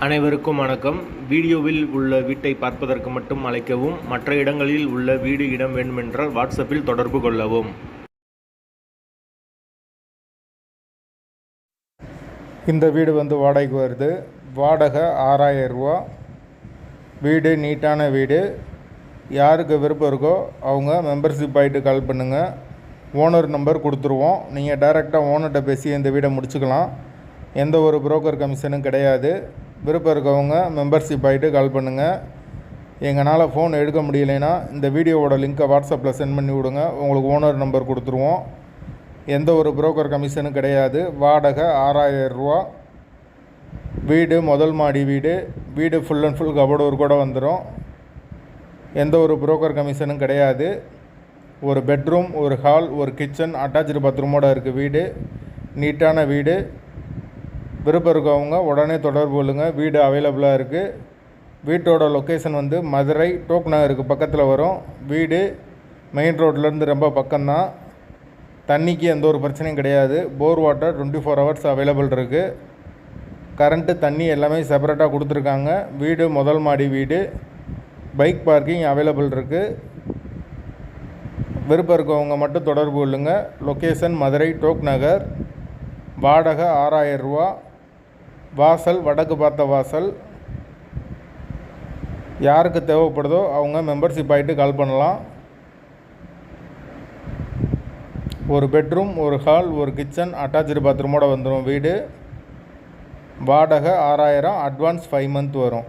அனைவருக்கும் வணக்கம். வீடியோவில் உள்ள வீட்டை பார்ப்பதற்கு மட்டும் அழைக்கவும். மற்ற இடங்களில் உள்ள வீடு இடம் வேண்டுமென்றால் வாட்ஸ்அப்பில் தொடர்பு கொள்ளவும். இந்த வீடு வாடகைக்கு வருது. வாடகை 6000 ரூபா. வீடு நீட்டான வீடு. யாருக்கு விருப்பம் இருக்கோ அவங்க மெம்பர்ஷிப் ஆகிட்டு கால் பண்ணுங்கள். ஓனர் நம்பர் கொடுத்துருவோம். நீங்கள் டைரெக்டாக ஓனர்கிட்ட பேசி இந்த வீடை முடிச்சுக்கலாம். எந்த ஒரு புரோக்கர் கமிஷனும் கிடையாது. விருப்பம் இருக்கவங்க மெம்பர்ஷிப் ஆகிட்டு கால் பண்ணுங்கள். எங்களால் ஃபோன் எடுக்க முடியலைன்னா இந்த வீடியோவோட லிங்க்கை வாட்ஸ்அப்பில் சென்ட் பண்ணி விடுங்க. உங்களுக்கு ஓனர் நம்பர் கொடுத்துருவோம். எந்த ஒரு புரோக்கர் கமிஷனும் கிடையாது. வாடகை 6000 ரூபா. வீடு முதல் மாடி வீடு. வீடு ஃபுல் அண்ட் ஃபுல் கபோர்டு கூட வந்துடும். எந்த ஒரு புரோக்கர் கமிஷனும் கிடையாது. ஒரு பெட்ரூம், ஒரு ஹால், ஒரு கிச்சன், அட்டாச்சு பாத்ரூமோடு இருக்குது வீடு. நீட்டான வீடு. விருப்பம் இருக்கவங்க உடனே தொடர்பு கொள்ளுங்கள். வீடு அவைலபிளாக இருக்குது. வீட்டோட லொக்கேஷன் மதுரை டோக் நகருக்கு பக்கத்தில் வரும். வீடு மெயின் ரோட்லேருந்து ரொம்ப பக்கம்தான். தண்ணிக்கு எந்த ஒரு பிரச்சனையும் கிடையாது. போர் வாட்டர் 24 ஹவர்ஸ் அவைலபிள் இருக்குது. கரண்ட்டு, தண்ணி எல்லாமே செப்பரேட்டாக கொடுத்துருக்காங்க. வீடு முதல் மாடி வீடு. பைக் பார்க்கிங் அவைலபிள் இருக்குது. விருப்பம் இருக்கவங்க மட்டும் தொடர்பு கொள்ளுங்கள். லொக்கேஷன் மதுரை டோக் நகர். வாடகை 6000 ரூபா. வாசல் வடக்கு பார்த்த வாசல். யாருக்கு தேவைப்படுதோ அவங்க மெம்பர்ஷிப் ஆகிட்டு கால் பண்ணலாம். ஒரு பெட்ரூம், ஒரு ஹால், ஒரு கிச்சன், அட்டாச்சு பாத்ரூமோடு வந்துடும் வீடு. வாடகை 6000. அட்வான்ஸ் 5 மந்த் வரும்.